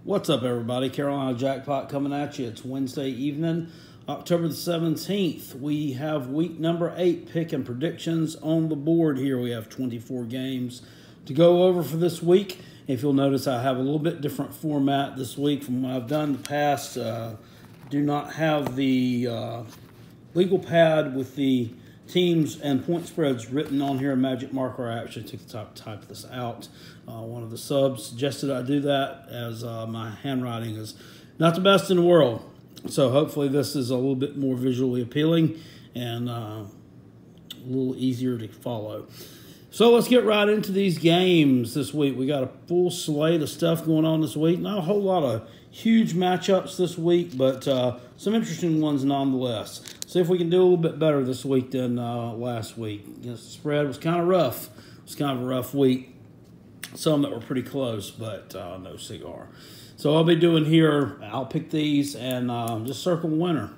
What's up, everybody? Carolina Jackpot coming at you. It's Wednesday evening, October the 17th. We have week number 8 pick and predictions on the board here. We have 24 games to go over for this week. If you'll notice, I have a little bit different format this week from what I've done in the past. Do not have the legal pad with the teams and point spreads written on here in magic marker. I actually took the time to type this out. One of the subs suggested I do that as my handwriting is not the best in the world. So hopefully this is a little bit more visually appealing and a little easier to follow. So let's get right into these games this week. We got a full slate of stuff going on this week. Not a whole lot of huge matchups this week, but some interesting ones nonetheless. See if we can do a little bit better this week than last week. The spread was kind of rough. It was kind of a rough week. Some that were pretty close, but no cigar. So I'll be doing here, I'll pick these and just circle the winner.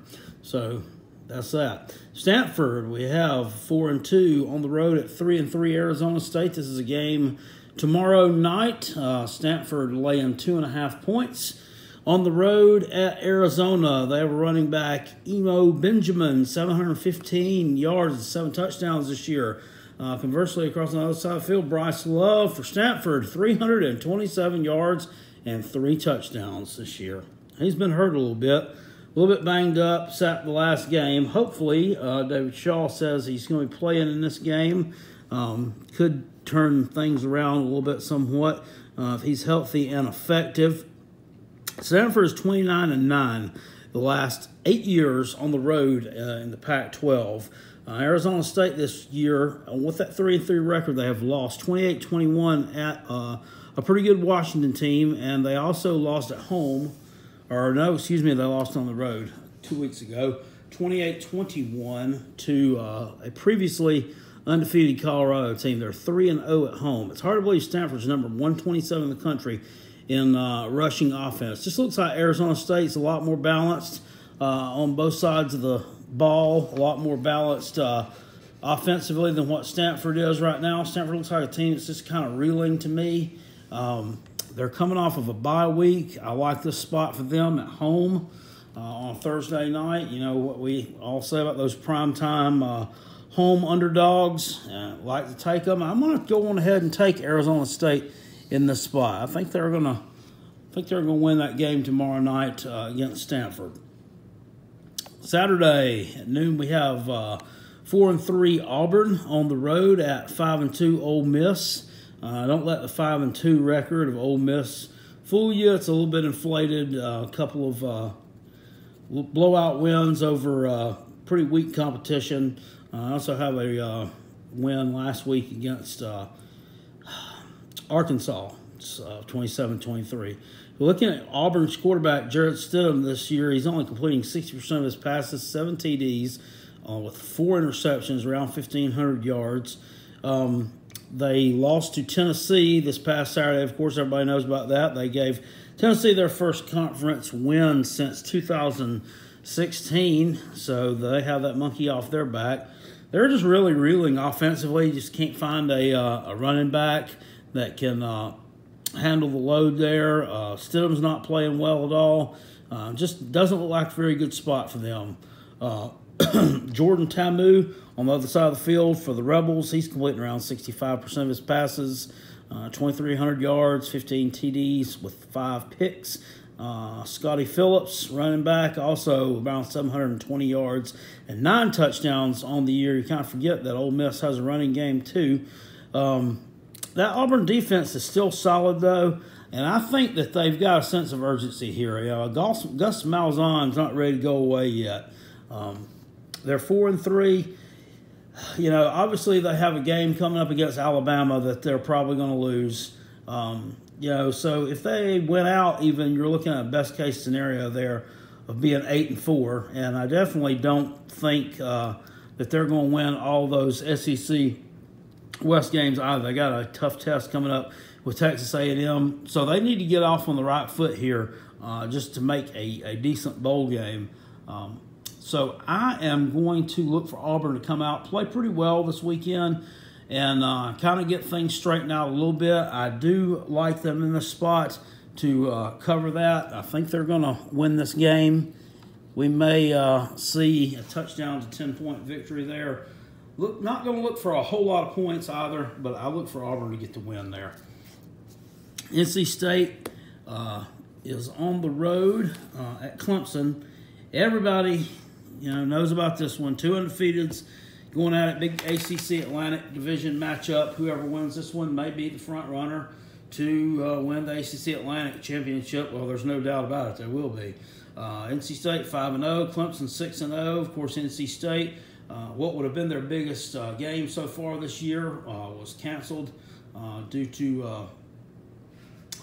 So that's that. Stanford, we have 4-2 on the road at 3-3 Arizona State. This is a game tomorrow night. Stanford laying 2.5 points. On the road at Arizona, they have a running back, Emo Benjamin, 715 yards and 7 touchdowns this year. Conversely, across the other side of the field, Bryce Love for Stanford, 327 yards and 3 touchdowns this year. He's been hurt a little bit banged up, sat the last game. Hopefully, David Shaw says he's going to be playing in this game. Could turn things around a little bit somewhat if he's healthy and effective. Stanford is 29-9 the last 8 years on the road in the Pac-12. Arizona State this year, with that 3-3 record, they have lost 28-21 at a pretty good Washington team, and they also lost at home. Or no, excuse me, they lost on the road 2 weeks ago, 28-21 to a previously undefeated Colorado team. They're 3-0 at home. It's hard to believe Stanford's number 127 in the country in rushing offense. Just looks like Arizona State's a lot more balanced on both sides of the ball, a lot more balanced offensively than what Stanford is right now. Stanford looks like a team that's just kind of reeling to me. They're coming off of a bye week. I like this spot for them at home on Thursday night. You know what we all say about those primetime home underdogs. Like to take them. I'm going to go on ahead and take Arizona State in this spot. I think they're going to win that game tomorrow night against Stanford. Saturday at noon, we have 4-3 Auburn on the road at 5-2 Ole Miss. Don't let the 5-2 record of Ole Miss fool you. It's a little bit inflated. A couple of blowout wins over pretty weak competition. I also have a win last week against Arkansas. It's 27-23. Looking at Auburn's quarterback, Jarrett Stidham, this year, he's only completing 60% of his passes, 7 TDs, with 4 interceptions, around 1,500 yards. They lost to Tennessee this past Saturday. Of course, everybody knows about that. They gave Tennessee their first conference win since 2016, so they have that monkey off their back. They're just really reeling offensively. You just can't find a running back that can handle the load there. Stidham's not playing well at all. Just doesn't look like a very good spot for them. Jordan Tamu on the other side of the field for the Rebels. He's completing around 65% of his passes, 2,300 yards, 15 TDs with 5 picks. Scotty Phillips, running back, also around 720 yards and 9 touchdowns on the year. You kind of forget that Ole Miss has a running game too. That Auburn defense is still solid, though, and I think that they've got a sense of urgency here. Gus Malzahn's not ready to go away yet. They're 4-3. Obviously they have a game coming up against Alabama that they're probably going to lose. So if they went out, even you're looking at a best-case scenario there of being 8-4, and I definitely don't think that they're going to win all those SEC West games either. They got a tough test coming up with Texas A&M, so they need to get off on the right foot here just to make a decent bowl game. So I am going to look for Auburn to come out, play pretty well this weekend, and kind of get things straightened out a little bit. I do like them in this spot to cover that. I think they're going to win this game. We may see a touchdown to 10-point victory there. Not going to look for a whole lot of points either, but I look for Auburn to get the win there. NC State is on the road at Clemson. Everybody, knows about this one. Two undefeateds going at it. Big ACC Atlantic Division matchup. Whoever wins this one may be the front runner to win the ACC Atlantic Championship. Well, there's no doubt about it. There will be. NC State 5-0, Clemson 6-0. Of course, NC State, what would have been their biggest game so far this year was canceled due to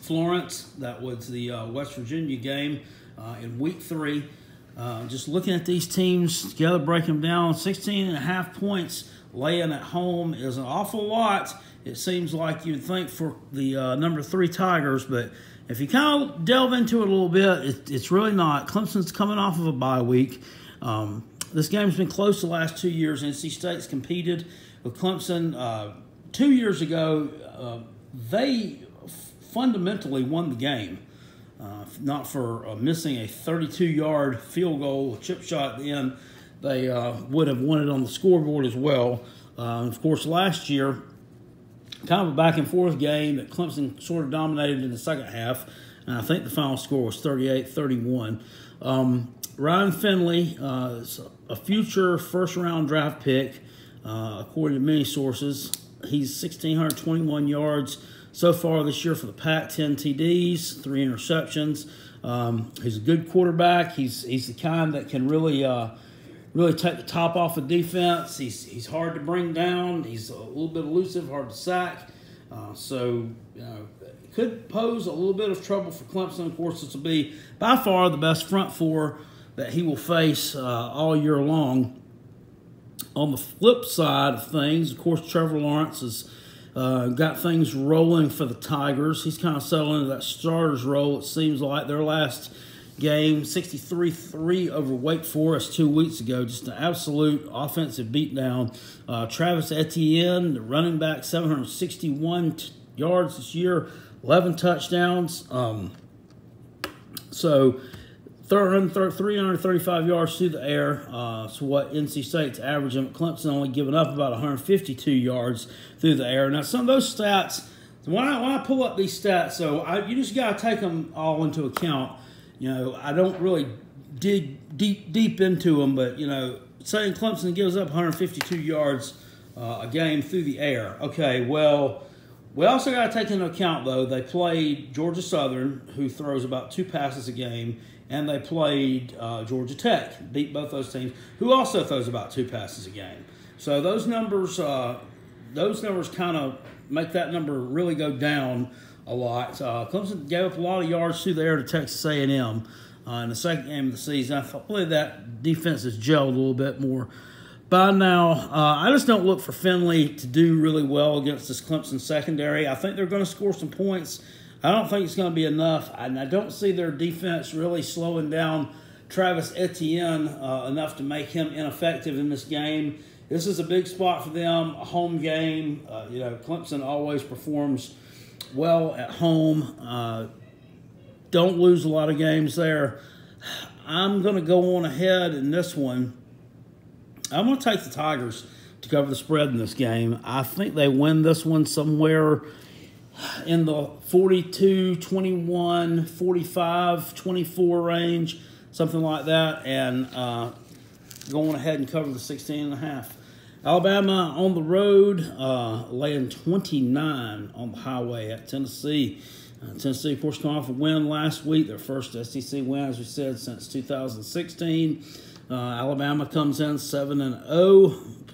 Florence. That was the West Virginia game in Week 3. Just looking at these teams together, break them down, 16.5 points laying at home is an awful lot. It seems like you'd think for the number 3 Tigers, but if you kind of delve into it a little bit, it's really not. Clemson's coming off of a bye week. This game's been close the last 2 years. NC State's competed with Clemson 2 years ago. They fundamentally won the game. Not for missing a 32-yard field goal, a chip shot at the end, they would have won it on the scoreboard as well. Of course, last year, kind of a back-and-forth game that Clemson sort of dominated in the second half, and I think the final score was 38-31. Ryan Finley is a future first-round draft pick, according to many sources. He's 1,621 yards so far this year for the Pac, 10 TDs, 3 interceptions. He's a good quarterback. He's the kind that can really take the top off of defense. He's hard to bring down. He's a little bit elusive, hard to sack. So it could pose a little bit of trouble for Clemson. Of course, this will be by far the best front four that he will face all year long. On the flip side of things, of course, Trevor Lawrence has got things rolling for the Tigers. He's kind of settled into that starter's role, it seems like. Their last game, 63-3 over Wake Forest 2 weeks ago. Just an absolute offensive beatdown. Travis Etienne, the running back, 761 yards this year, 11 touchdowns. So 335 yards through the air. So what NC State's averaging. Clemson only giving up about 152 yards through the air. Now, some of those stats, when I pull up these stats, so you just got to take them all into account. I don't really dig deep into them, but, saying Clemson gives up 152 yards a game through the air. Okay, well, we also got to take into account, though, they played Georgia Southern, who throws about 2 passes a game, and they played Georgia Tech, beat both those teams, who also throws about 2 passes a game. So those numbers kind of make that number really go down a lot. Clemson gave up a lot of yards through the air to Texas A&M in the second game of the season. I believe that defense has gelled a little bit more by now. I just don't look for Finley to do really well against this Clemson secondary. I think they're going to score some points. I don't think it's going to be enough, and I don't see their defense really slowing down Travis Etienne enough to make him ineffective in this game. This is a big spot for them, a home game. Clemson always performs well at home. Don't lose a lot of games there. I'm going to go on ahead in this one. I'm going to take the Tigers to cover the spread in this game. I think they win this one somewhere in the 42-21, 45-24 range, something like that, and going ahead and cover the 16.5. Alabama on the road, laying 29 on the highway at Tennessee. Tennessee, of course, coming off a win last week, their first SEC win, as we said, since 2016. Alabama comes in 7-0,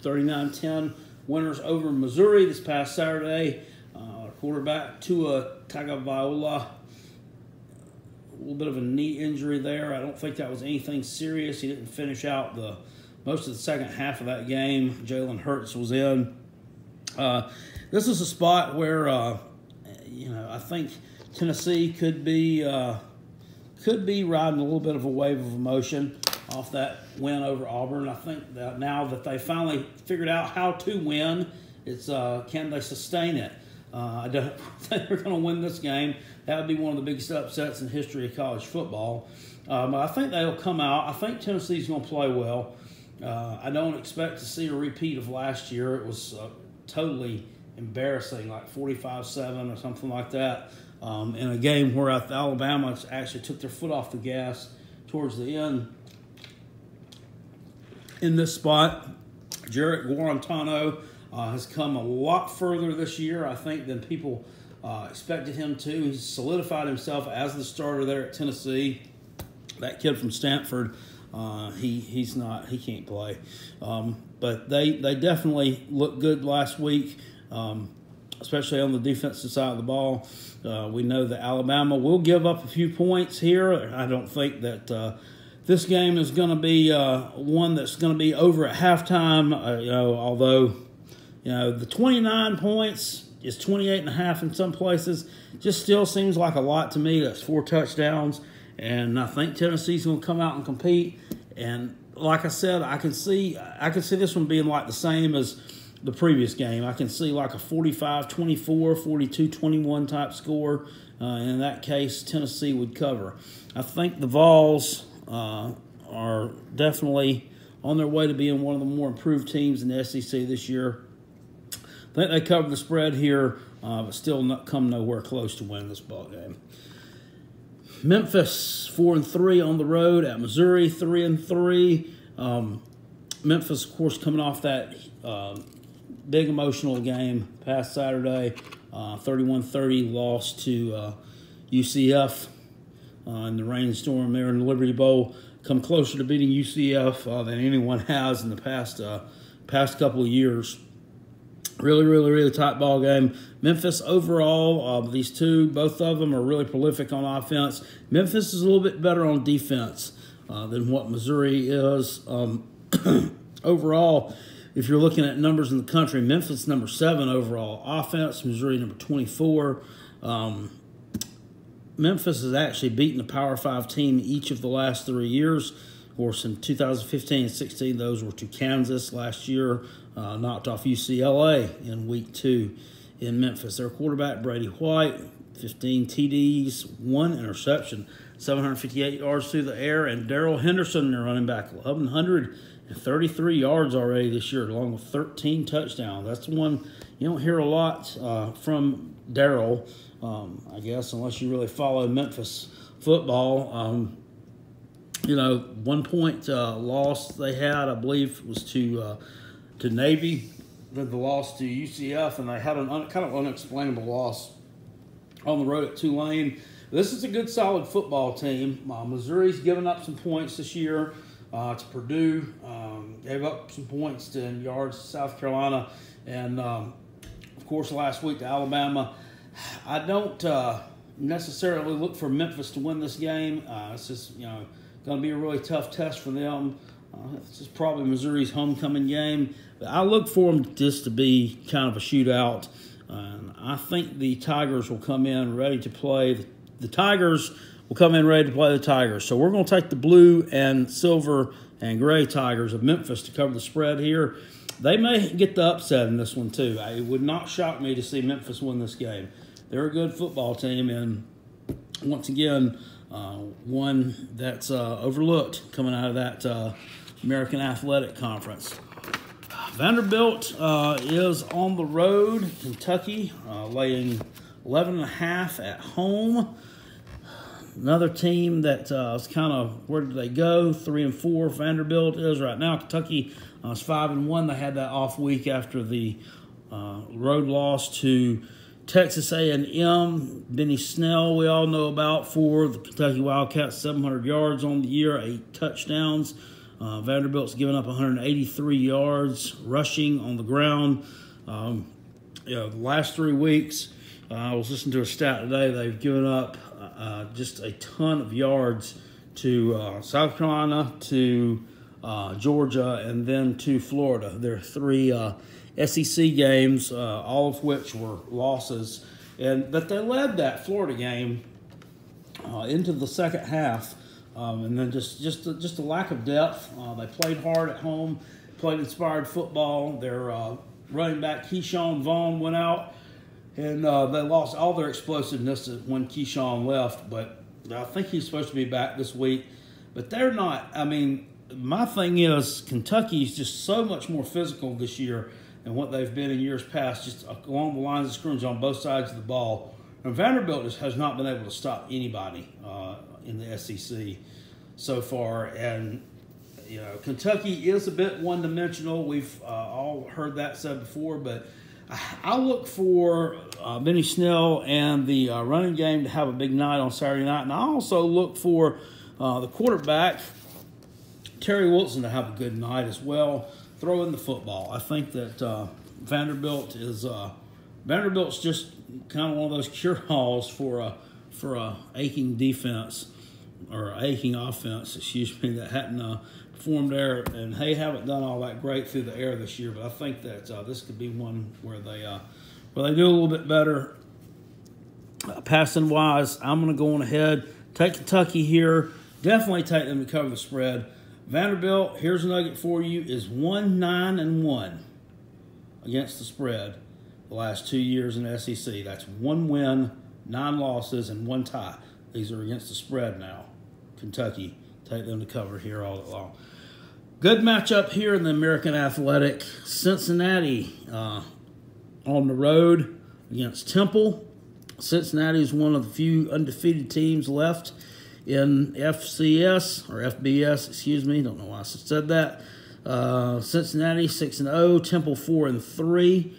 39-10 winners over Missouri this past Saturday. Quarterback Tua Tagovailoa, a little bit of a knee injury there. I don't think that was anything serious. He didn't finish out most of the second half of that game. Jalen Hurts was in. This is a spot where I think Tennessee could be riding a little bit of a wave of emotion off that win over Auburn. I think that now that they finally figured out how to win, it's can they sustain it? I don't think they're going to win this game. That would be one of the biggest upsets in the history of college football. But I think they'll come out. I think Tennessee's going to play well. I don't expect to see a repeat of last year. It was totally embarrassing, like 45-7 or something like that, in a game where Alabama actually took their foot off the gas towards the end. In this spot, Jarrett Guarantano has come a lot further this year, I think, than people expected him to. He's solidified himself as the starter there at Tennessee. That kid from Stanford, he can't play. But they definitely looked good last week, especially on the defensive side of the ball. We know that Alabama will give up a few points here. I don't think that this game is going to be one that's going to be over at halftime. Although the 29 points is 28.5 in some places, just still seems like a lot to me. That's 4 touchdowns. And I think Tennessee's going to come out and compete. And like I said, I can see this one being like the same as the previous game. I can see like a 45-24, 42-21 type score. And in that case, Tennessee would cover. I think the Vols are definitely on their way to being one of the more improved teams in the SEC this year. I think they covered the spread here, but still not come nowhere close to winning this ball game. Memphis 4-3 on the road at Missouri 3-3. Memphis, of course, coming off that big emotional game past Saturday, 31-30 loss to UCF in the rainstorm there in the Liberty Bowl. Come closer to beating UCF than anyone has in the past couple of years. Really, really, really tight ball game. Memphis overall, both of them are really prolific on offense. Memphis is a little bit better on defense than what Missouri is. Overall, if you're looking at numbers in the country, Memphis number 7 overall offense, Missouri number 24. Memphis has actually beaten a Power 5 team each of the last 3 years. Of course, in 2015 and 16, those were to Kansas last year, knocked off UCLA in Week 2 in Memphis. Their quarterback, Brady White, 15 TDs, 1 interception, 758 yards through the air, and Darrell Henderson, their running back, 1,133 yards already this year, along with 13 touchdowns. That's the one you don't hear a lot from Darrell, I guess, unless you really follow Memphis football. 1 point loss they had, I believe, was to Navy. Then the loss to UCF, and they had an kind of unexplainable loss on the road at Tulane. This is a good, solid football team. Missouri's given up some points this year to Purdue. Gave up some points in yards to South Carolina. And, of course, last week to Alabama. I don't necessarily look for Memphis to win this game. It's just, going to be a really tough test for them. This is probably Missouri's homecoming game. But I look for them just to be kind of a shootout. I think the Tigers will come in ready to play. The Tigers will come in ready to play the Tigers. So we're going to take the blue and silver and gray Tigers of Memphis to cover the spread here. They may get the upset in this one too. It would not shock me to see Memphis win this game. They're a good football team, and once again, one that's overlooked coming out of that American Athletic Conference. Vanderbilt is on the road. Kentucky laying 11.5 at home. Another team that is kind of, where did they go? 3-4. Vanderbilt is right now. Kentucky is 5-1. They had that off week after the road loss to Texas A&M. Benny Snell, we all know about, for the Kentucky Wildcats, 700 yards on the year, 8 touchdowns. Vanderbilt's given up 183 yards rushing on the ground. The last 3 weeks, I was listening to a stat today, they've given up just a ton of yards to South Carolina, to Georgia, and then to Florida. There are 3 SEC games, all of which were losses. But they led that Florida game into the second half. And then just a lack of depth. They played hard at home, played inspired football. Their running back, Keyshawn Vaughn, went out And they lost all their explosiveness when Keyshawn left, but I think he's supposed to be back this week. But they're not. I mean, my thing is Kentucky's just so much more physical this year than what they've been in years past, just along the lines of scrimmage on both sides of the ball. And Vanderbilt has not been able to stop anybody in the SEC so far. And, you know, Kentucky is a bit one-dimensional. We've all heard that said before, but I look for Benny Snell and the running game to have a big night on Saturday night. And I also look for the quarterback, Terry Wilson, to have a good night as well. Throw in the football. I think that Vanderbilt's just kind of one of those cure-alls for a aching defense or aching offense, that hadn't performed there, and they haven't done all that great through the air this year. But I think that this could be one where they do a little bit better passing wise. I'm going to go on ahead, take Kentucky here. Definitely take them to cover the spread. Vanderbilt, here's a nugget for you, is 1-9-1 against the spread the last 2 years in the SEC. That's 1 win, 9 losses, and 1 tie. These are against the spread now. Kentucky, take them to cover here all along. Good matchup here in the American Athletic. Cincinnati on the road against Temple. Cincinnati is one of the few undefeated teams left in FCS, or FBS, excuse me. Don't know why I said that. Cincinnati 6-0, Temple 4-3.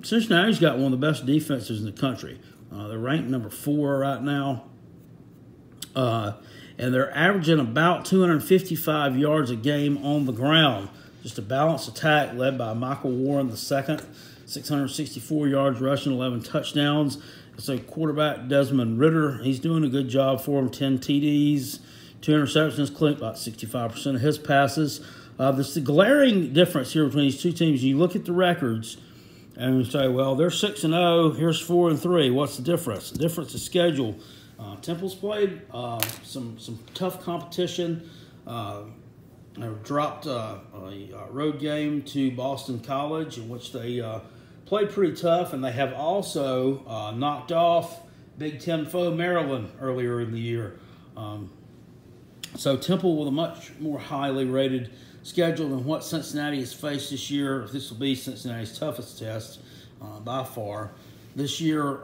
Cincinnati's got one of the best defenses in the country. They're ranked number 4 right now. And they're averaging about 255 yards a game on the ground. Just a balanced attack led by Michael Warren II, 664 yards rushing, 11 touchdowns. So quarterback Desmond Ridder, he's doing a good job for him. 10 TDs, 2 interceptions, clipped about 65% of his passes. There's the glaring difference here between these two teams. You look at the records and you say, well, they're 6-0, here's 4-3. What's the difference? The difference is schedule. Temple's played some tough competition. They dropped a road game to Boston College, in which they played pretty tough, and they have also knocked off Big Ten foe Maryland earlier in the year. So Temple with a much more highly rated schedule than what Cincinnati has faced this year. This will be Cincinnati's toughest test by far this year.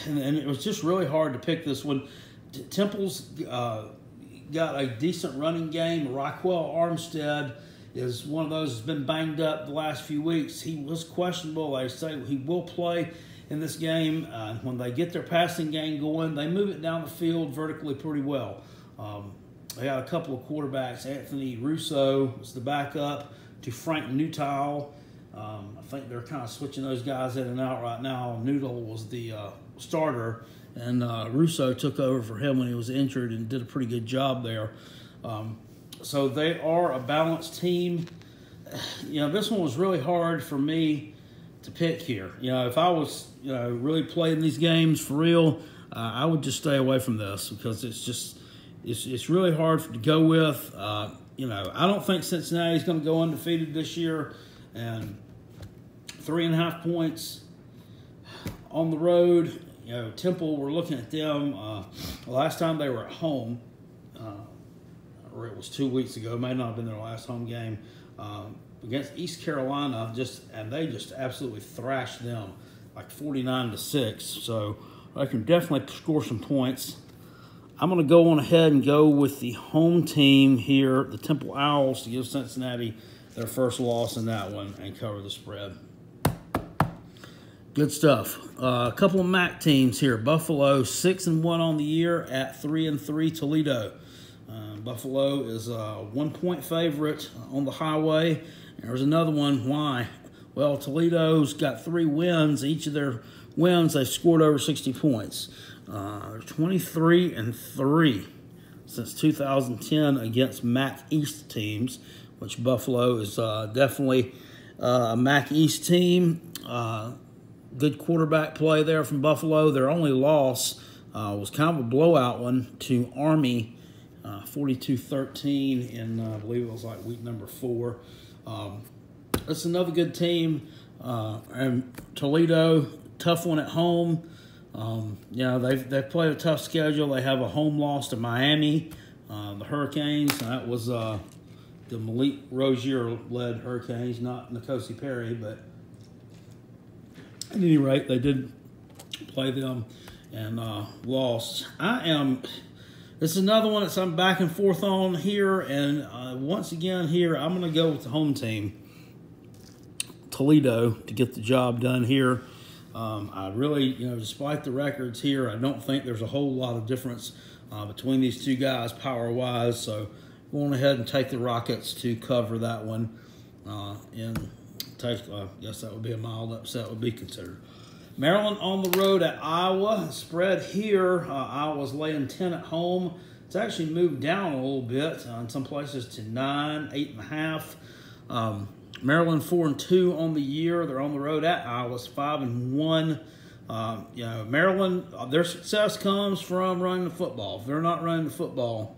And it was just really hard to pick this one. Temple's got a decent running game. Raquel Armstead is one of those that's been banged up the last few weeks. He was questionable. They say he will play in this game. When they get their passing game going, they move it down the field vertically pretty well. They got a couple of quarterbacks. Anthony Russo is the backup to Frank Newtile. I think they're kind of switching those guys in and out right now. Noodle was the starter, and Russo took over for him when he was injured and did a pretty good job there. So they are a balanced team. You know, this one was really hard for me to pick here. You know, if I was, really playing these games for real, I would just stay away from this because it's really hard to go with. I don't think Cincinnati is going to go undefeated this year, and 3.5 points on the road. Temple, we're looking at them. The last time they were at home, or it was 2 weeks ago, may not have been their last home game, against East Carolina, and they just absolutely thrashed them, like 49-6. So I can definitely score some points. I'm going to go on ahead and go with the home team here, the Temple Owls, to give Cincinnati their first loss in that one and cover the spread. Good stuff. A couple of MAC teams here. Buffalo 6-1 on the year at 3-3 Toledo. Buffalo is a 1-point favorite on the highway. There's another one. Why? Well, Toledo's got 3 wins. Each of their wins, they've scored over 60 points. They're 23-3 since 2010 against MAC East teams, which Buffalo is definitely a MAC East team. Good quarterback play there from Buffalo. Their only loss was kind of a blowout one to Army, 42-13 in, I believe it was like week number 4. It's another good team. And Toledo, tough one at home. They've played a tough schedule. They have a home loss to Miami, the Hurricanes. That was the Malik Rozier-led Hurricanes, not N'Kosi Perry. But at any rate, they did play them and lost. This is another one that I'm back and forth on here. And once again here, I'm going to go with the home team, Toledo, to get the job done here. I really, despite the records here, I don't think there's a whole lot of difference between these two guys power-wise. So going ahead and take the Rockets to cover that one. I guess that would be a mild upset would be considered. Maryland on the road at Iowa. Spread here, Iowa's laying 10 at home. It's actually moved down a little bit in some places to 9, 8.5. Maryland 4-2 on the year. They're on the road at Iowa's 5-1. Maryland, their success comes from running the football. If they're not running the football,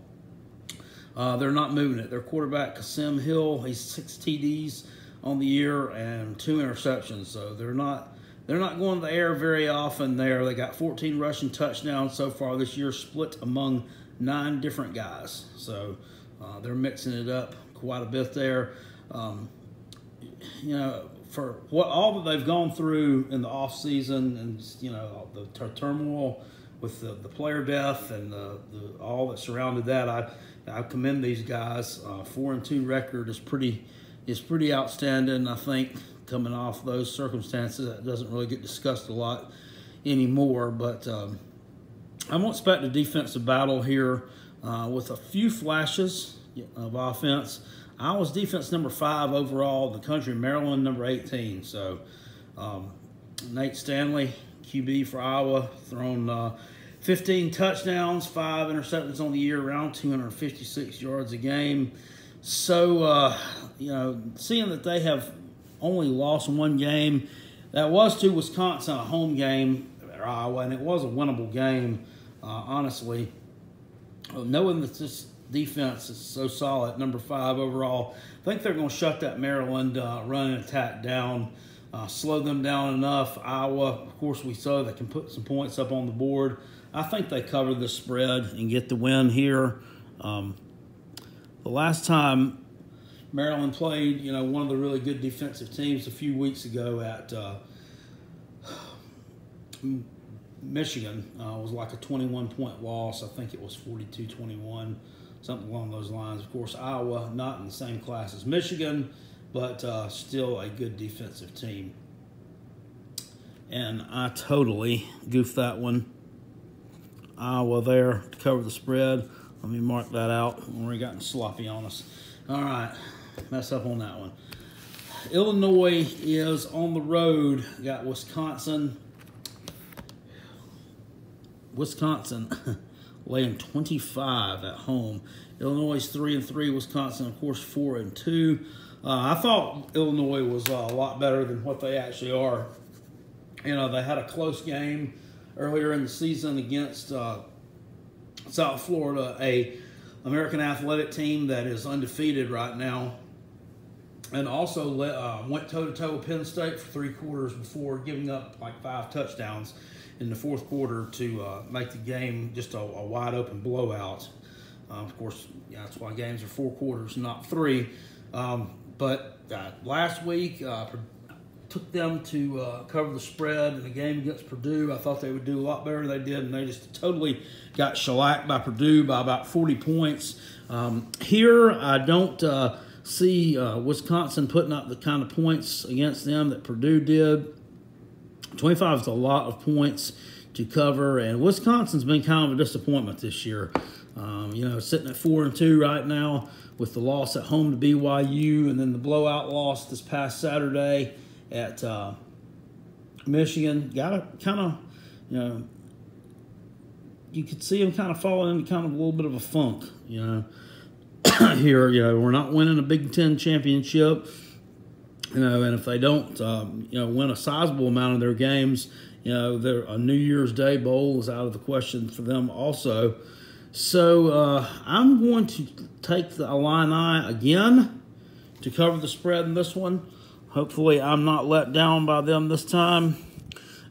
they're not moving it. Their quarterback, Kasim Hill, he's 6 TDs on the year and 2 interceptions. So they're not going to the air very often there. They got 14 rushing touchdowns so far this year, split among 9 different guys. So they're mixing it up quite a bit there. For all that they've gone through in the offseason and, the turmoil with the player death and all that surrounded that, I commend these guys. 4-2 record is pretty outstanding. I think coming off those circumstances, that doesn't really get discussed a lot anymore. But I won't expect a defensive battle here with a few flashes of offense. Iowa's defense number 5 overall in the country. Maryland number 18. So Nate Stanley, QB for Iowa, thrown 15 touchdowns, 5 interceptions on the year, around 256 yards a game. So, seeing that they have only lost 1 game, that was to Wisconsin, a home game for Iowa, and it was a winnable game, honestly. Knowing that this defense is so solid, number 5 overall, I think they're going to shut that Maryland run and attack down, slow them down enough. Iowa, of course, we saw they can put some points up on the board. I think they cover the spread and get the win here. The last time Maryland played, one of the really good defensive teams a few weeks ago at Michigan, was like a 21-point loss. I think it was 42-21, something along those lines. Of course, Iowa not in the same class as Michigan, but still a good defensive team. And I totally goofed that one. Iowa there to cover the spread. Let me mark that out. We're getting sloppy on us. All right, mess up on that one. Illinois is on the road. Got Wisconsin. Laying 25 at home. Illinois is 3-3. Wisconsin, of course, 4-2. I thought Illinois was a lot better than what they actually are. They had a close game earlier in the season against South Florida, a American Athletic team that is undefeated right now, and also went toe-to-toe with Penn State for 3 quarters before giving up like 5 touchdowns in the 4th quarter to make the game just a wide-open blowout. Of course, that's why games are 4 quarters, not 3. But last week, took them to cover the spread in the game against Purdue. I thought they would do a lot better than they did, and they just totally got shellacked by Purdue by about 40 points. Here, I don't see Wisconsin putting up the kind of points against them that Purdue did. 25 is a lot of points to cover, and Wisconsin's been kind of a disappointment this year. Sitting at 4-2 right now with the loss at home to BYU and then the blowout loss this past Saturday at Michigan. Got to kind of, you could see them kind of falling into kind of a little bit of a funk, Here, we're not winning a Big Ten championship, and if they don't, win a sizable amount of their games, a New Year's Day bowl is out of the question for them also. So I'm going to take the Illini again to cover the spread in this one. Hopefully I'm not let down by them this time.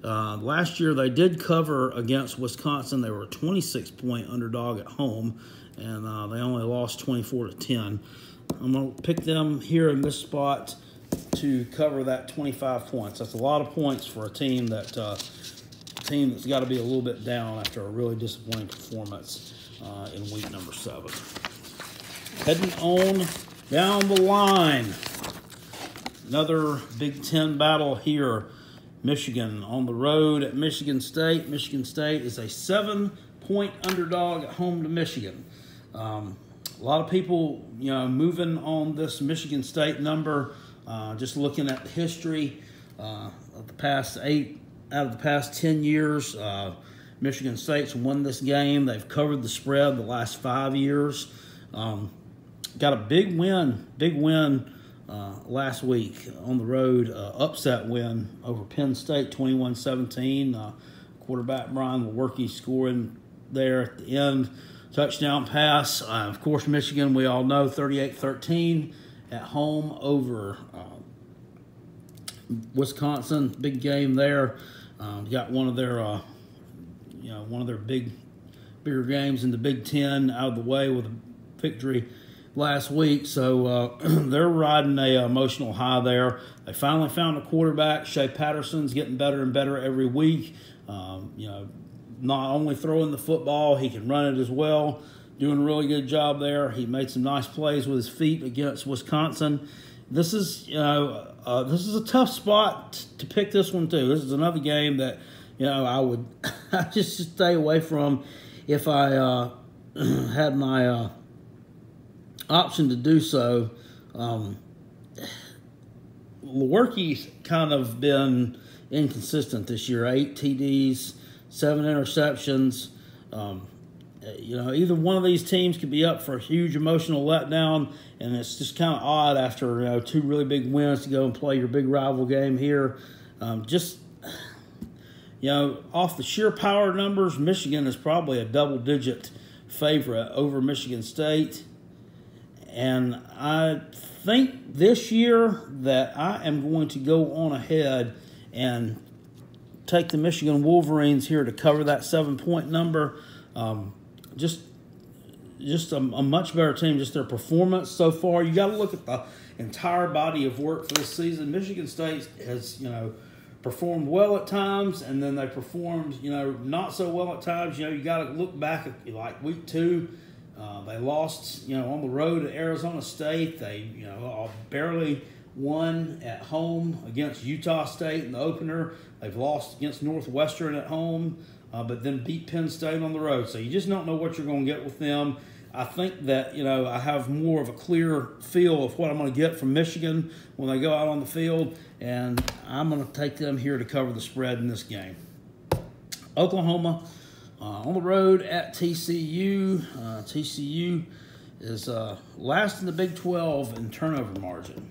Last year they did cover against Wisconsin. They were a 26-point underdog at home, and they only lost 24-10. I'm going to pick them here in this spot to cover that 25 points. That's a lot of points for a team that's got to be a little bit down after a really disappointing performance in week number 7. Heading on down the line, another Big Ten battle here. Michigan on the road at Michigan State. Michigan State is a 7-point underdog at home to Michigan. A lot of people, moving on this Michigan State number. Just looking at the history of the past 8 out of the past 10 years, Michigan State's won this game. They've covered the spread the last 5 years. Got a big win last week on the road, upset win over Penn State, 21-17. Quarterback Brian Lewerke scoring there at the end. Touchdown pass. Of course, Michigan, we all know, 38-13 at home over Wisconsin. Big game there. Got one of their bigger games in the Big Ten out of the way with a victory last week. So they're riding a emotional high there. They finally found a quarterback. Shea Patterson's getting better and better every week. Not only throwing the football, he can run it as well. Doing a really good job there. He made some nice plays with his feet against Wisconsin. This is a tough spot to pick this one too. This is another game that I would just stay away from if I had my option to do so. Lewerke's kind of been inconsistent this year. 8 TDs, 7 interceptions. Either one of these teams could be up for a huge emotional letdown, and it's just kind of odd after 2 really big wins to go and play your big rival game here. Off the sheer power numbers, Michigan is probably a double-digit favorite over Michigan State. And I think this year that I am going to go on ahead and take the Michigan Wolverines here to cover that 7-point number. Just a much better team, just their performance so far. You got to look at the entire body of work for this season. Michigan State has, performed well at times, and then they performed, not so well at times. You got to look back at like week 2. They lost, on the road at Arizona State. They, barely won at home against Utah State in the opener. They've lost against Northwestern at home, but then beat Penn State on the road. So you just don't know what you're going to get with them. I think that, I have more of a clear feel of what I'm going to get from Michigan when they go out on the field, and I'm going to take them here to cover the spread in this game. Oklahoma on the road at TCU. TCU is last in the Big 12 in turnover margin.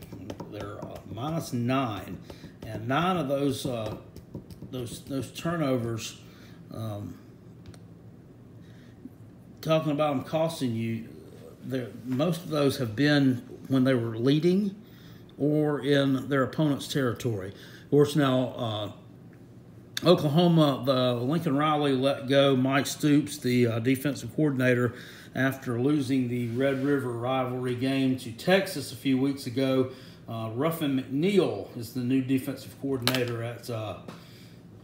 They're -9, and 9 of those turnovers, talking about them costing you, most of those have been when they were leading or in their opponent's territory. Of course, now Oklahoma, the Lincoln Riley let go Mike Stoops, the defensive coordinator, after losing the Red River rivalry game to Texas a few weeks ago. Ruffin McNeil is the new defensive coordinator at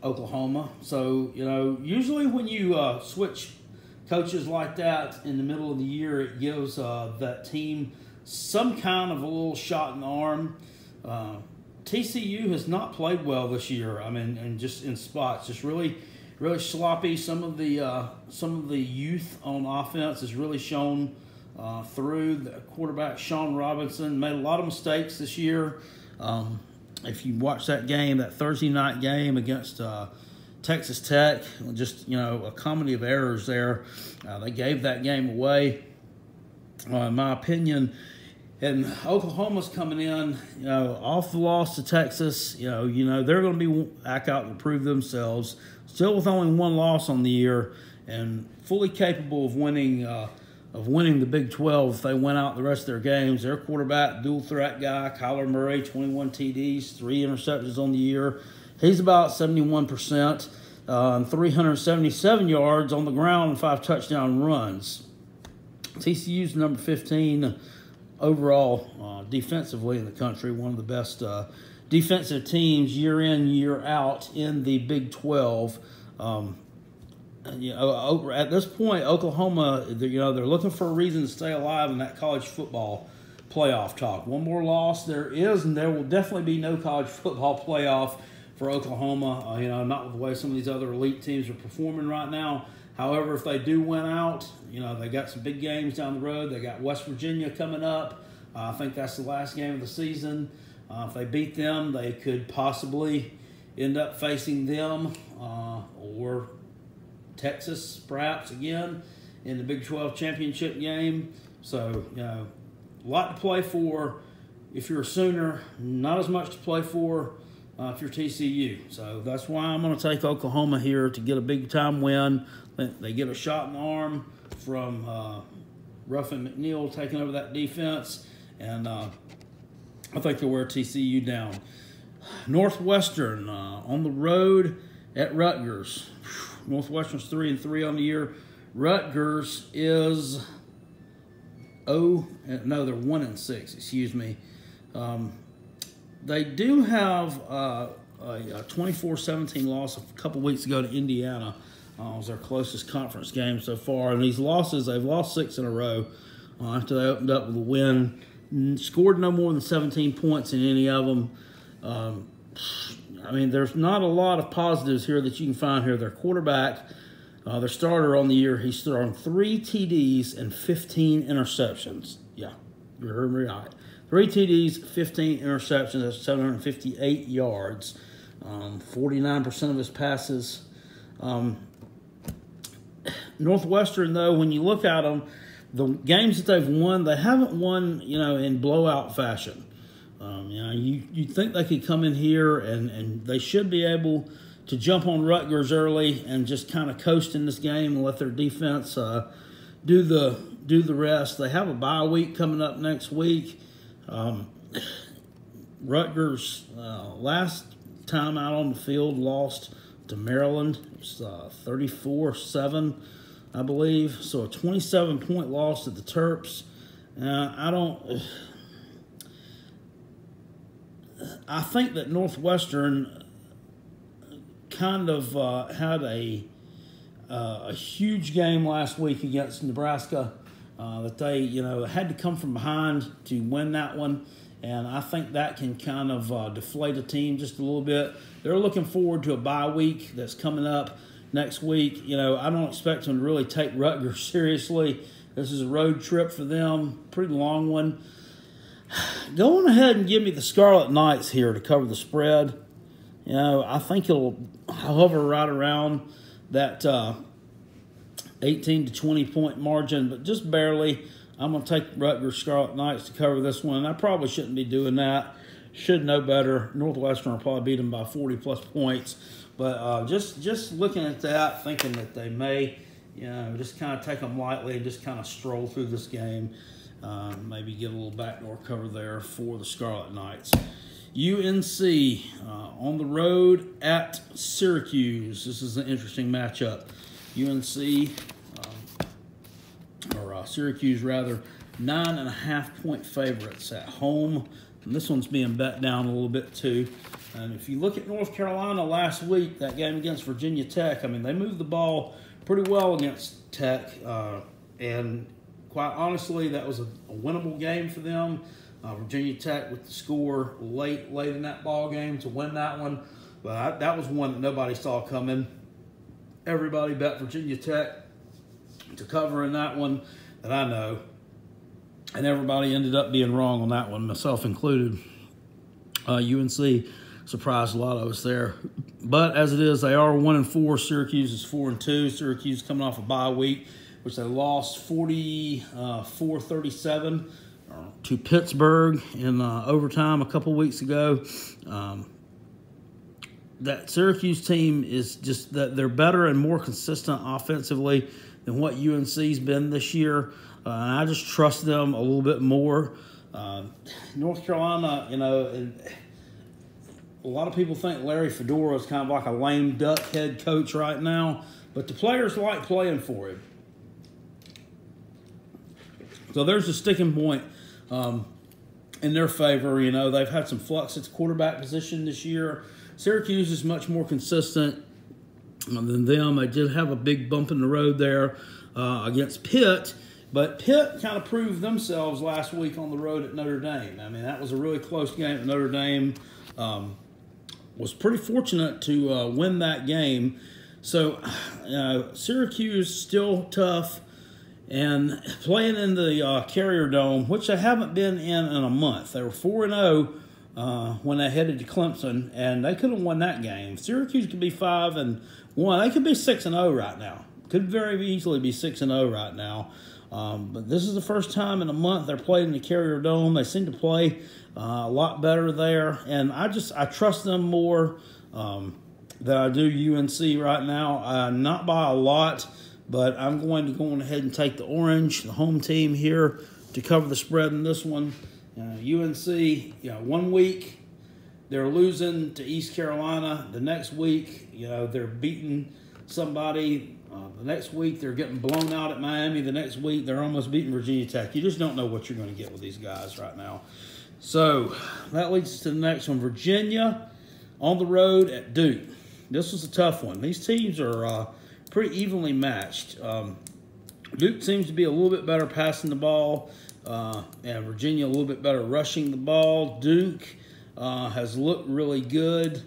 Oklahoma. So, usually when you switch coaches like that in the middle of the year, it gives that team some kind of a little shot in the arm. TCU has not played well this year. And just in spots, just really, really sloppy. Some of the youth on offense has really shown through. The quarterback Sean Robinson made a lot of mistakes this year. If you watch that game, that Thursday night game against Texas Tech, just a comedy of errors there. They gave that game away, in my opinion. And Oklahoma's coming in, off the loss to Texas. They're going to be back out to prove themselves. Still with only 1 loss on the year, and fully capable of winning winning the Big 12 if they win out the rest of their games. Their quarterback, dual threat guy, Kyler Murray, 21 TDs, 3 interceptions on the year. He's about 71%, and 377 yards on the ground and 5 touchdown runs. TCU's number 15 overall defensively in the country, one of the best defensive teams year in, year out in the Big 12. At this point, Oklahoma, they're looking for a reason to stay alive in that college football playoff talk. One more loss there is, and there will definitely be no college football playoff for Oklahoma, not with the way some of these other elite teams are performing right now. However, if they do win out, they got some big games down the road. They got West Virginia coming up. I think that's the last game of the season. If they beat them, they could possibly end up facing them or Texas, perhaps, again, in the Big 12 championship game. So, a lot to play for if you're a Sooner, not as much to play for if you're TCU. So that's why I'm going to take Oklahoma here to get a big-time win. They get a shot in the arm from Ruffin McNeil taking over that defense, and I think they'll wear TCU down. Northwestern on the road at Rutgers. Northwestern's 3-3 on the year. Rutgers is they're 1-6. Excuse me. They do have a 24-17 loss a couple weeks ago to Indiana. It was their closest conference game so far. And these losses, they've lost 6 in a row after they opened up with a win. Scored no more than 17 points in any of them. There's not a lot of positives here that you can find here. Their quarterback, their starter on the year, he's thrown 3 TDs and 15 interceptions. Yeah, you heard me right. 3 TDs, 15 interceptions. That's 758 yards. 49% of his passes. Northwestern, though, when you look at them, the games that they've won, they haven't won, in blowout fashion. You think they could come in here and they should be able to jump on Rutgers early and just kind of coast in this game and let their defense do the rest. They have a bye week coming up next week. Rutgers last time out on the field lost to Maryland. It was 34-7, I believe. So a 27-point loss to the Terps. I think that Northwestern kind of had a huge game last week against Nebraska that they, had to come from behind to win that one. And I think that can kind of deflate a team just a little bit. They're looking forward to a bye week that's coming up next week. I don't expect them to really take Rutgers seriously. This is a road trip for them, pretty long one. Go on ahead and give me the Scarlet Knights here to cover the spread. I think it'll hover right around that 18 to 20 point margin, but just barely. I'm going to take Rutgers Scarlet Knights to cover this one. I probably shouldn't be doing that. Should know better. Northwestern will probably beat them by 40-plus points. But just looking at that, thinking that they may, just kind of take them lightly and just kind of stroll through this game. Maybe get a little backdoor cover there for the Scarlet Knights. UNC on the road at Syracuse. This is an interesting matchup. Syracuse, 9.5-point favorites at home. And this one's being bet down a little bit too. And if you look at North Carolina last week, that game against Virginia Tech, they moved the ball pretty well against Tech. And quite honestly, that was a winnable game for them. Virginia Tech with the score late in that ball game to win that one. But that was one that nobody saw coming. Everybody bet Virginia Tech to cover in that one that I know. And everybody ended up being wrong on that one, myself included. UNC surprised a lot of us there. But as it is, they are 1-4. Syracuse is 4-2. Syracuse coming off a bye week, which they lost 44-37 to Pittsburgh in overtime a couple weeks ago. that Syracuse team is just that they're better and more consistent offensively than what UNC's been this year. And I just trust them a little bit more. North Carolina, and a lot of people think Larry Fedora is kind of like a lame duck head coach right now, but the players like playing for him. So there's a sticking point in their favor. They've had some flux at the quarterback position this year. Syracuse is much more consistent than them. They did have a big bump in the road there against Pitt, but Pitt kind of proved themselves last week on the road at Notre Dame. I mean, that was a really close game at Notre Dame. Was pretty fortunate to win that game. So Syracuse still tough. And playing in the Carrier Dome, which they haven't been in a month. They were 4-0 when they headed to Clemson, and they could have won that game. Syracuse could be 5-1. They could be 6-0 right now. Could very easily be 6-0 right now. But this is the first time in a month they're playing in the Carrier Dome. They seem to play a lot better there, and I trust them more than I do UNC right now. Not by a lot. But I'm going to go ahead and take the Orange, the home team here, to cover the spread in this one. UNC, 1 week they're losing to East Carolina. The next week, they're beating somebody. The next week they're getting blown out at Miami. The next week they're almost beating Virginia Tech. You just don't know what you're going to get with these guys right now. So that leads us to the next one. Virginia on the road at Duke. This was a tough one. These teams are pretty evenly matched. Duke seems to be a little bit better passing the ball, and Virginia a little bit better rushing the ball. Duke has looked really good,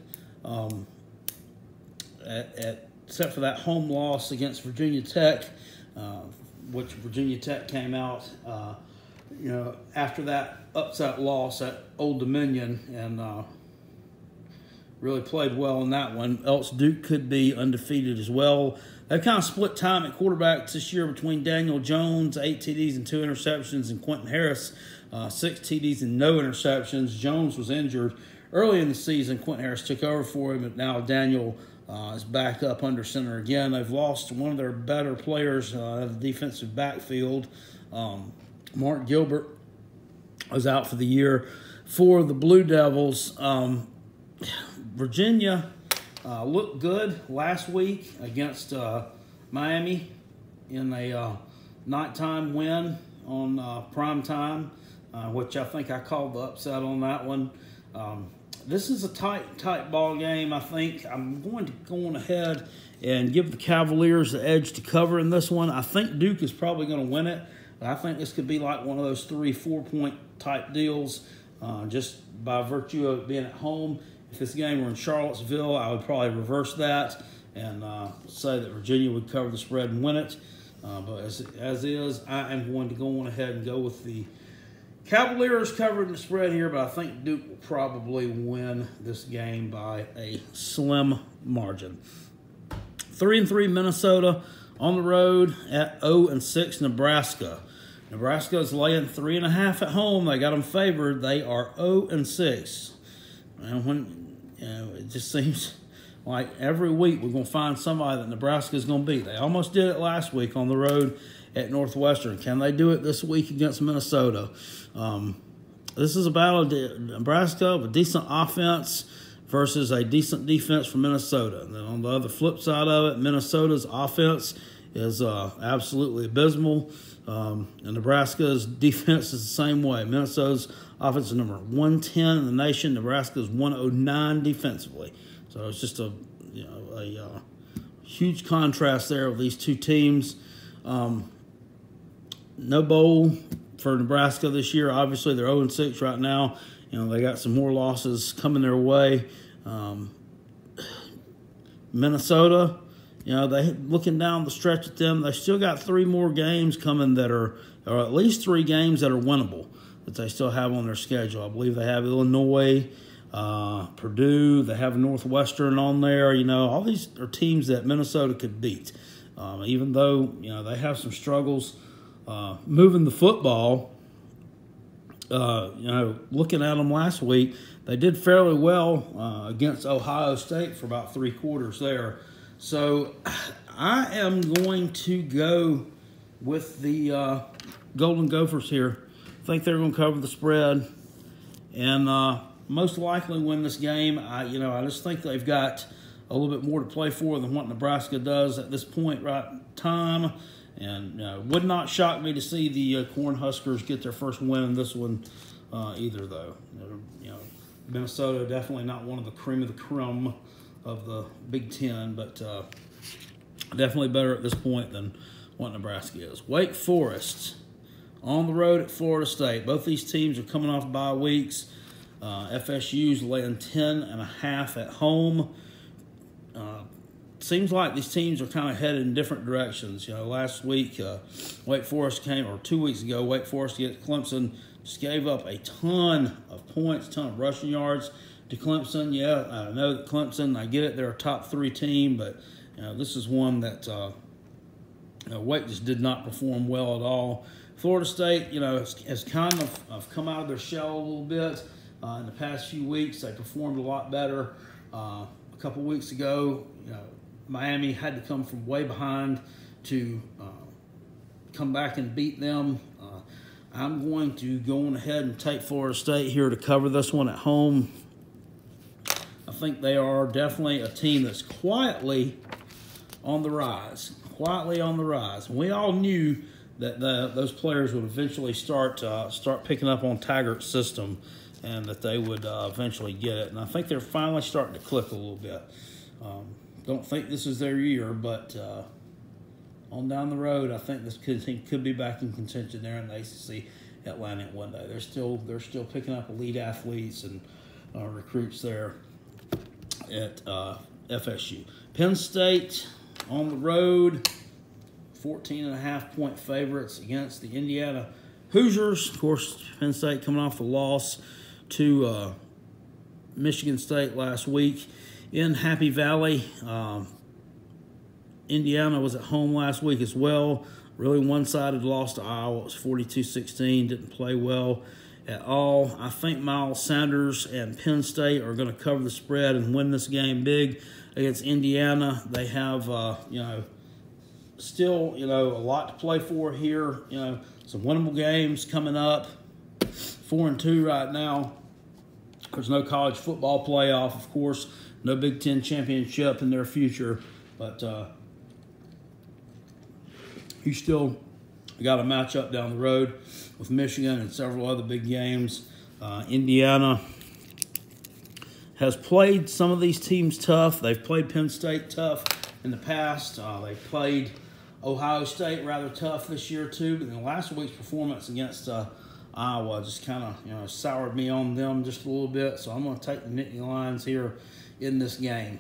except for that home loss against Virginia Tech, which Virginia Tech came out, after that upset loss at Old Dominion, and really played well in that one. Else Duke could be undefeated as well. They've kind of split time at quarterbacks this year between Daniel Jones, 8 TDs and 2 interceptions, and Quentin Harris, 6 TDs and no interceptions. Jones was injured early in the season. Quentin Harris took over for him, but now Daniel is back up under center again. They've lost one of their better players at the defensive backfield. Mark Gilbert was out for the year for the Blue Devils. Virginia looked good last week against Miami in a nighttime win on prime time, which I think I called the upset on that one. This is a tight ball game. I think I'm going to go on ahead and give the Cavaliers the edge to cover in this one. I think Duke is probably going to win it. I think this could be like one of those 3-4 point type deals, just by virtue of being at home. If this game were in Charlottesville, I would probably reverse that and say that Virginia would cover the spread and win it. But as is, I am going to go on ahead and go with the Cavaliers covering the spread here, but I think Duke will probably win this game by a slim margin. 3-3 Minnesota on the road at 0-6 Nebraska. Nebraska is laying 3.5 at home. They got them favored. They are 0-6. And it just seems like every week we're going to find somebody that Nebraska is going to beat. They almost did it last week on the road at Northwestern. Can they do it this week against Minnesota? This is a battle of Nebraska with decent offense versus a decent defense from Minnesota. And then on the other flip side of it, Minnesota's offense is absolutely abysmal. And Nebraska's defense is the same way. Minnesota's offense is number 110 in the nation. Nebraska is 109 defensively. So it's just a huge contrast there with these two teams. No bowl for Nebraska this year. Obviously, they're 0-6 right now. They got some more losses coming their way. Minnesota, they looking down the stretch at them. They still got 3 more games coming that are, or at least 3 games that are winnable that they still have on their schedule. I believe they have Illinois, Purdue. They have Northwestern on there. All these are teams that Minnesota could beat. Even though, they have some struggles moving the football, looking at them last week, they did fairly well against Ohio State for about 3 quarters there. So I am going to go with the Golden Gophers here. I think they're going to cover the spread and most likely win this game. I just think they've got a little bit more to play for than what Nebraska does at this point right time. And would not shock me to see the Cornhuskers get their first win in this one either, though. Minnesota definitely not one of the cream of the crumb of the Big Ten, but definitely better at this point than what Nebraska is. Wake Forest on the road at Florida State. Both these teams are coming off bye weeks. FSU's laying 10.5 at home. Seems like these teams are kind of headed in different directions. Last week, Wake Forest came, or 2 weeks ago, Wake Forest against Clemson just gave up a ton of points, ton of rushing yards to Clemson. Yeah, I know that Clemson, I get it, they're a top 3 team, but this is one that Wake just did not perform well at all. Florida State, has kind of come out of their shell a little bit in the past few weeks. They performed a lot better. A couple weeks ago, Miami had to come from way behind to come back and beat them. I'm going to go on ahead and take Florida State here to cover this one at home. I think they are definitely a team that's quietly on the rise. Quietly on the rise. And we all knew that those players would eventually start picking up on Taggart's system and that they would eventually get it. And I think they're finally starting to click a little bit. Don't think this is their year, but on down the road, I think this could be back in contention there in the ACC Atlantic one day. They're still picking up elite athletes and recruits there at FSU. Penn State on the road, 14.5-point favorites against the Indiana Hoosiers. Of course, Penn State coming off a loss to Michigan State last week in Happy Valley. Indiana was at home last week as well. Really one-sided loss to Iowa. It was 42-16. Didn't play well at all. I think Miles Sanders and Penn State are going to cover the spread and win this game big against Indiana. They have, still, a lot to play for here. Some winnable games coming up. 4-2 right now. There's no college football playoff, of course. No Big Ten championship in their future. But you still got a matchup down the road with Michigan and several other big games. Indiana has played some of these teams tough. They've played Penn State tough in the past. They played Ohio State rather tough this year too. But in last week's performance against Iowa just kind of soured me on them just a little bit. So I'm going to take the Nittany Lions here in this game.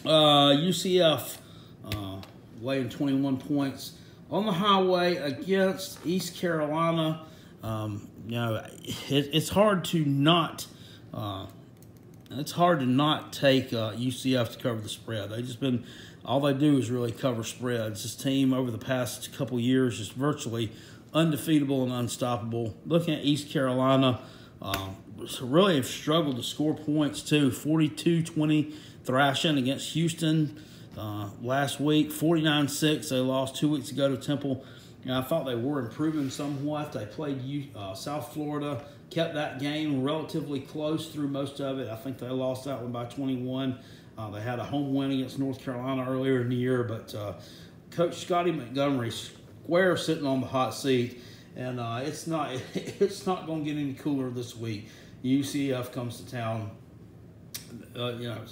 UCF laying 21 points on the highway against East Carolina. It's hard to not take UCF to cover the spread. They just been, all they do is really cover spreads. This team over the past couple years is virtually undefeatable and unstoppable. Looking at East Carolina, really have struggled to score points too. 42-20 thrashing against Houston last week. 49-6 they lost 2 weeks ago to Temple. I thought they were improving somewhat. They played South Florida, kept that game relatively close through most of it. I think they lost that one by 21. They had a home win against North Carolina earlier in the year, but Coach Scotty Montgomery square sitting on the hot seat, and it's not going to get any cooler this week. UCF comes to town.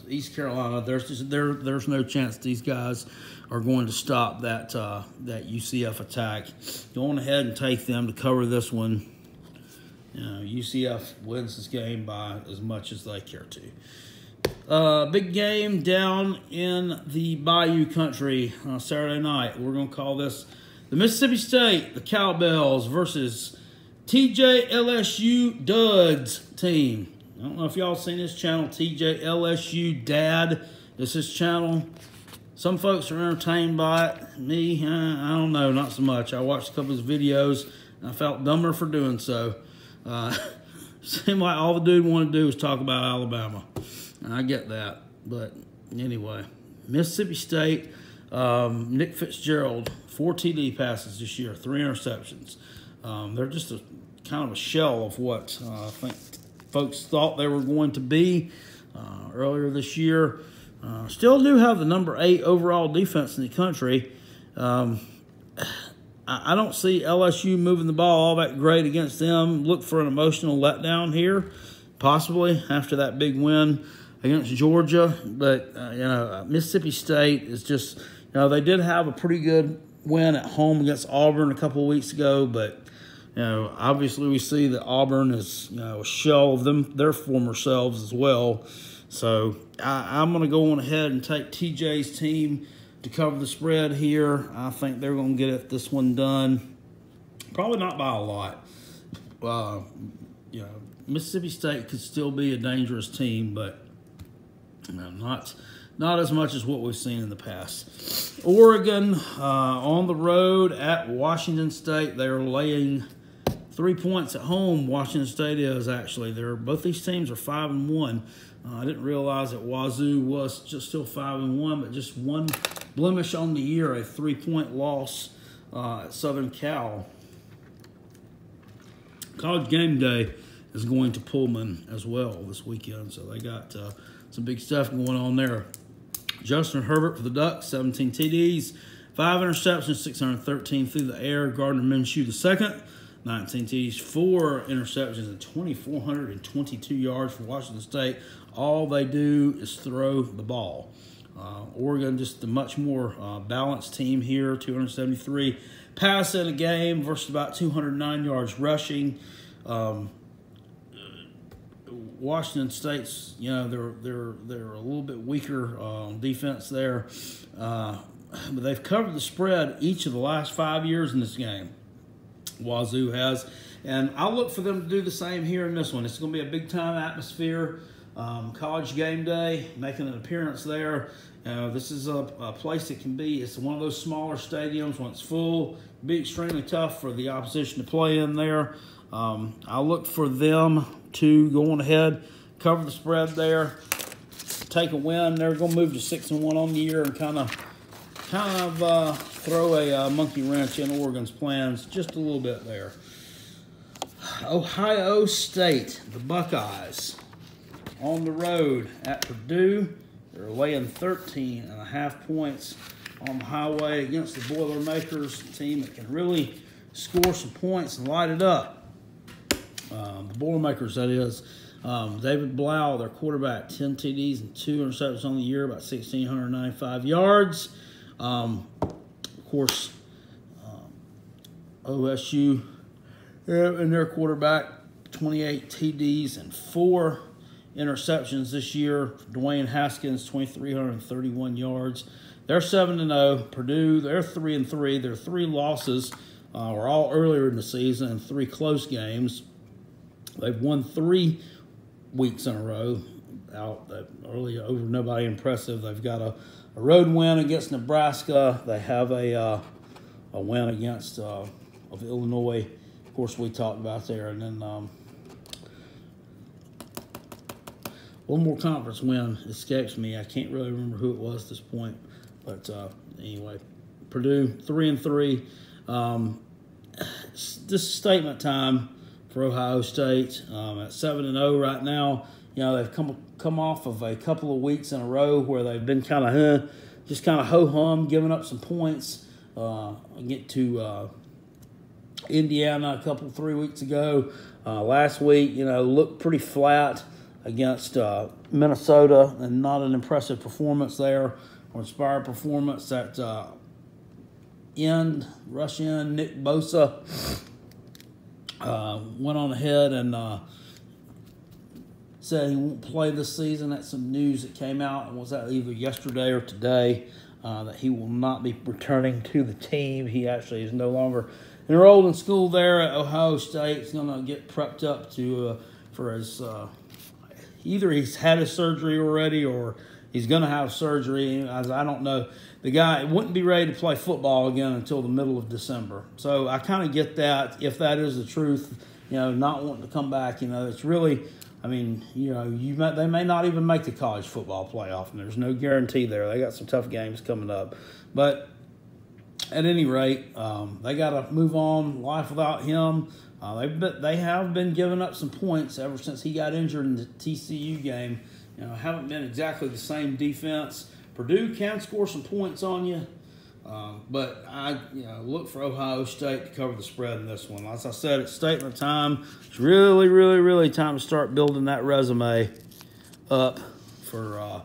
East Carolina, there's no chance these guys are going to stop that UCF attack. Go on ahead and take them to cover this one. UCF wins this game by as much as they care to. Big game down in the Bayou Country Saturday night. We're going to call this the Mississippi State, the Cowbells versus TJ LSU Duds team. I don't know if y'all seen this channel, TJ LSU Dad. This is his channel. Some folks are entertained by it. Me, I don't know, not so much. I watched a couple of his videos, and I felt dumber for doing so. Seemed like all the dude wanted to do was talk about Alabama. And I get that. But anyway, Mississippi State, Nick Fitzgerald, 4 TD passes this year, 3 interceptions. They're just kind of a shell of what I think folks thought they were going to be earlier this year. Still do have the number 8 overall defense in the country. I don't see LSU moving the ball all that great against them. Look for an emotional letdown here, possibly after that big win against Georgia. But, Mississippi State is just, they did have a pretty good win at home against Auburn a couple of weeks ago. But, obviously we see that Auburn is, a shell of their former selves as well. So I'm going to go on ahead and take TJ's team to cover the spread here. I think they're going to get this one done. Probably not by a lot. Mississippi State could still be a dangerous team, but not as much as what we've seen in the past. Oregon on the road at Washington State. They're laying 3 points at home. Washington State is actually. Both these teams are 5-1. I didn't realize that Wazoo was just still 5-1, but just one blemish on the year, a 3-point loss at Southern Cal. College Game Day is going to Pullman as well this weekend, so they got some big stuff going on there. Justin Herbert for the Ducks, 17 TDs, 5 interceptions, 613 through the air. Gardner Minshew the second, 19 TDs, 4 interceptions, and 2,422 yards for Washington State. All they do is throw the ball. Oregon, just a much more balanced team here, 273 pass in a game versus about 209 yards rushing. Washington State's, they're a little bit weaker on defense there, but they've covered the spread each of the last 5 years in this game. Wazoo has, and I'll look for them to do the same here in this one. It's going to be a big time atmosphere. College Game Day, making an appearance there. This is a place that can be, it's one of those smaller stadiums. When it's full, it'll be extremely tough for the opposition to play in there. I'll look for them to go on ahead, cover the spread there, take a win. They're going to move to 6-1 on the year and kind of throw a monkey wrench in Oregon's plans just a little bit there. Ohio State, the Buckeyes, on the road at Purdue. They're laying 13.5 points on the highway against the Boilermakers, a team that can really score some points and light it up. The Boilermakers, that is. David Blau, their quarterback, 10 TDs and 2 interceptions on the year, about 1,695 yards. Of course, OSU and their quarterback, 28 TDs and 4 interceptions this year. Dwayne Haskins, 2,331 yards. They're 7-0. Purdue, they're 3-3. Their 3 losses were all earlier in the season and 3 close games. They've won 3 weeks in a row out early over nobody impressive. They've got a road win against Nebraska. They have a win against of Illinois. Of course, we talked about there, and then one more conference win escapes me. I can't really remember who it was at this point, but anyway, Purdue 3-3. This is statement time for Ohio State at 7-0 right now. They've come off of a couple of weeks in a row where they've been kind of just kind of ho-hum, giving up some points. Get to Indiana 3 weeks ago. Last week, looked pretty flat against Minnesota, and not an impressive performance there, or inspired performance at rush in. Nick Bosa went on ahead and said he won't play this season. That's some news that came out, and was that either yesterday or today, that he will not be returning to the team. He actually is no longer enrolled in school there at Ohio State. He's going to get prepped up for his either he's had his surgery already or he's going to have surgery. As I don't know, the guy wouldn't be ready to play football again until the middle of December. So I kind of get that. If that is the truth, not wanting to come back. It's really, I mean, they may not even make the college football playoff, and there's no guarantee there. They got some tough games coming up. But at any rate, they got to move on. Life without him. They have been giving up some points ever since he got injured in the TCU game. Haven't been exactly the same defense. Purdue can score some points on you, but I look for Ohio State to cover the spread in this one. As I said, it's statement time. It's really, really, really time to start building that resume up for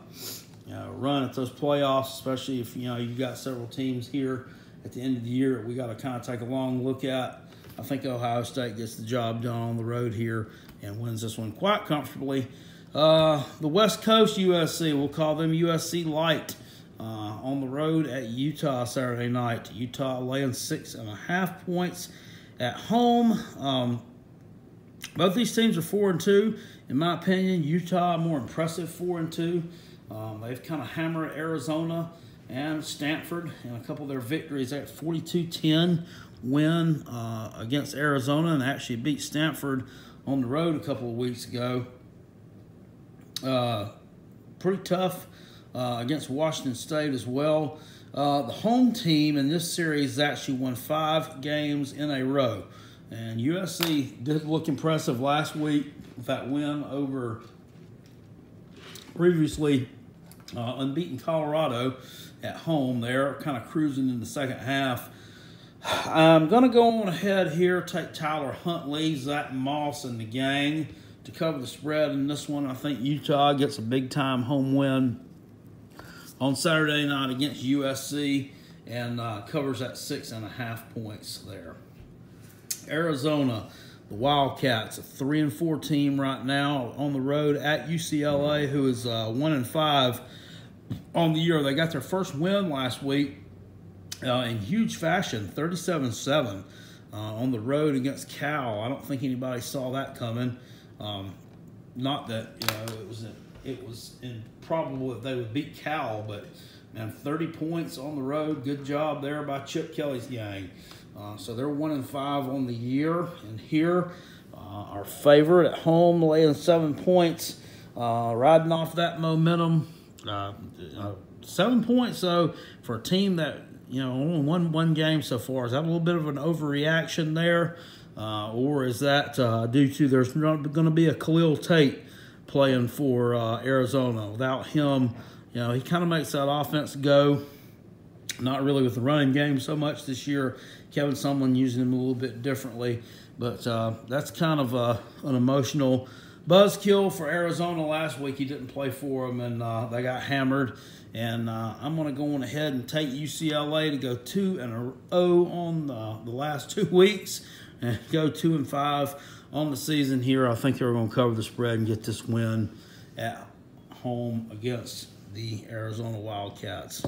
run at those playoffs, especially if you got several teams here at the end of the year we got to kind of take a long look at. I think Ohio State gets the job done on the road here and wins this one quite comfortably. The West Coast USC, we'll call them USC Light, on the road at Utah Saturday night. Utah laying 6.5 points at home. Both these teams are 4-2. In my opinion, Utah more impressive 4-2. They've kind of hammered Arizona and Stanford in a couple of their victories. At 42-10 win against Arizona, and actually beat Stanford on the road a couple of weeks ago. Pretty tough against Washington State as well. The home team in this series actually won 5 games in a row. And USC did look impressive last week with that win over previously unbeaten Colorado at home. They're kind of cruising in the second half. I'm going to go on ahead here, take Tyler Huntley, Zach Moss, and the gang to cover the spread in this one. I think Utah gets a big-time home win on Saturday night against USC and covers that 6.5 points there. Arizona, the Wildcats, a 3-4 team right now on the road at UCLA, who is 1-5 on the year. They got their first win last week in huge fashion, 37-7 on the road against Cal. I don't think anybody saw that coming. Not that it was improbable that they would beat Cal, but man, 30 points on the road. Good job there by Chip Kelly's gang. So they're 1-5 on the year, and here our favorite at home laying 7 points, riding off that momentum. 7 points though for a team that only won one game so far. Is that a little bit of an overreaction there, or is that due to there's going to be a Khalil Tate playing for Arizona? Without him, he kind of makes that offense go. Not really with the running game so much this year. Kevin Sumlin using him a little bit differently, but that's kind of an emotional buzzkill for Arizona. Last week he didn't play for them, and they got hammered. And I'm going to go on ahead and take UCLA to go 2-0 on the last 2 weeks and go 2-5 on the season here. I think they're going to cover the spread and get this win at home against the Arizona Wildcats,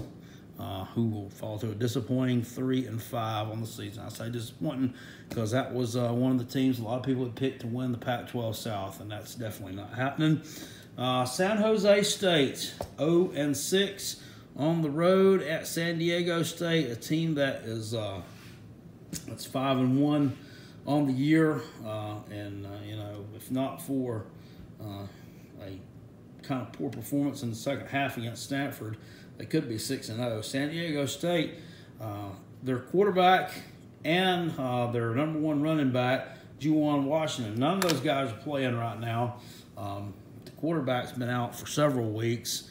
who will fall to a disappointing 3-5 on the season. I say disappointing because that was one of the teams a lot of people had picked to win the Pac-12 South, and that's definitely not happening. San Jose State, 0-6 on the road at San Diego State, a team that is that's 5-1 on the year, and if not for a kind of poor performance in the second half against Stanford, they could be 6-0. San Diego State, their quarterback and their number one running back, Juwan Washington, none of those guys are playing right now. The quarterback's been out for several weeks.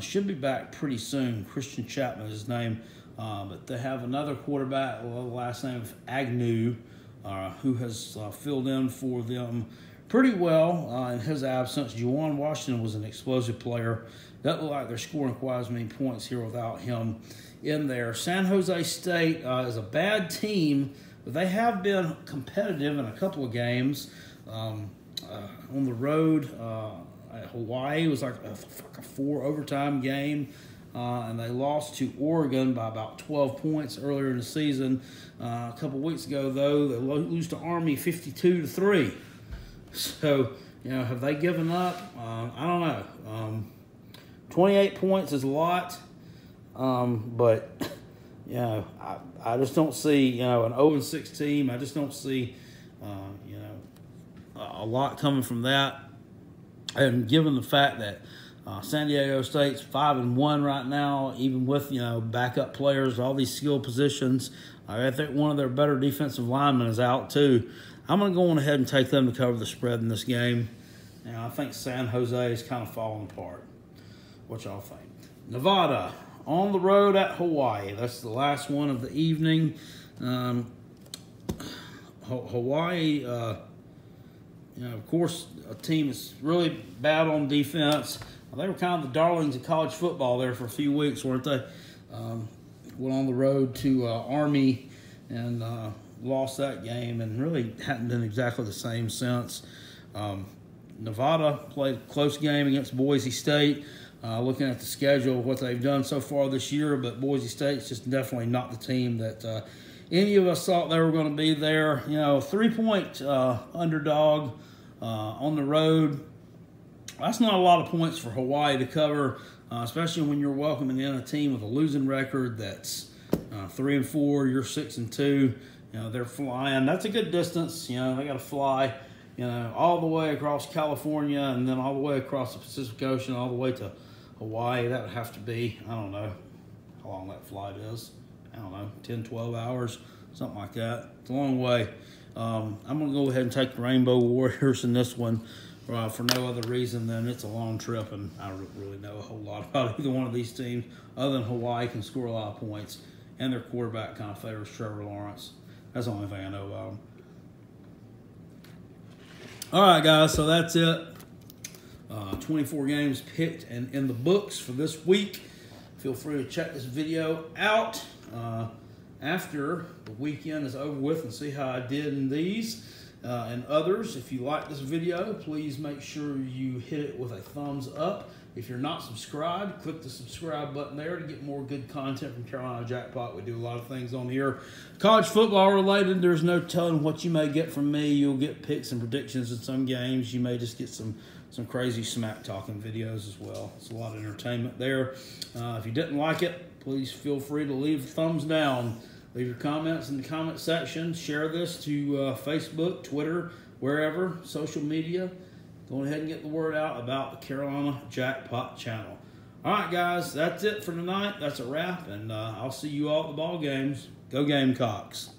Should be back pretty soon. Christian Chapman is his name. But they have another quarterback, the last name of Agnew, who has filled in for them pretty well in his absence. Juwan Washington was an explosive player. Doesn't look like they're scoring quite as many points here without him in there. San Jose State is a bad team, but they have been competitive in a couple of games. On the road at Hawaii, it was like a 4 overtime game, and they lost to Oregon by about 12 points earlier in the season. A couple weeks ago, though, they lose to Army 52-3. So, have they given up? I don't know. 28 points is a lot, but I just don't see an 0-6 team. I just don't see a lot coming from that. And given the fact that San Diego State's 5-1 right now, even with backup players, all these skill positions, I think one of their better defensive linemen is out too. I'm going to go on ahead and take them to cover the spread in this game. And I think San Jose is kind of falling apart. What y'all think? Nevada on the road at Hawaii. That's the last one of the evening. Hawaii, of course, a team is really bad on defense. They were kind of the darlings of college football there for a few weeks, weren't they? Went on the road to Army and lost that game and really hadn't been exactly the same since. Nevada played a close game against Boise State. Looking at the schedule, what they've done so far this year, but Boise State's just definitely not the team that any of us thought they were going to be there. 3-point underdog on the road. That's not a lot of points for Hawaii to cover, especially when you're welcoming in a team with a losing record that's 3-4. You're 6-2. They're flying. That's a good distance. They got to fly, all the way across California and then all the way across the Pacific Ocean, all the way to Hawaii. That would have to be, I don't know how long that flight is. I don't know, 10, 12 hours, something like that. It's a long way. I'm going to go ahead and take the Rainbow Warriors in this one for no other reason than it's a long trip, and I don't really know a whole lot about either one of these teams other than Hawaii can score a lot of points, and their quarterback kind of favors Trevor Lawrence. That's the only thing I know about them. All right, guys, so that's it. 24 games picked and in the books for this week. Feel free to check this video out after the weekend is over with and see how I did in these and others. If you like this video, please make sure you hit it with a thumbs up. If you're not subscribed, click the subscribe button there to get more good content from Carolina Jackpot. We do a lot of things on here. College football related, there's no telling what you may get from me. You'll get picks and predictions in some games. You may just get some crazy smack-talking videos as well. It's a lot of entertainment there. If you didn't like it, please feel free to leave a thumbs down. Leave your comments in the comment section. Share this to Facebook, Twitter, wherever, social media. Go ahead and get the word out about the Carolina Jackpot channel. All right, guys, that's it for tonight. That's a wrap, and I'll see you all at the ball games. Go Gamecocks.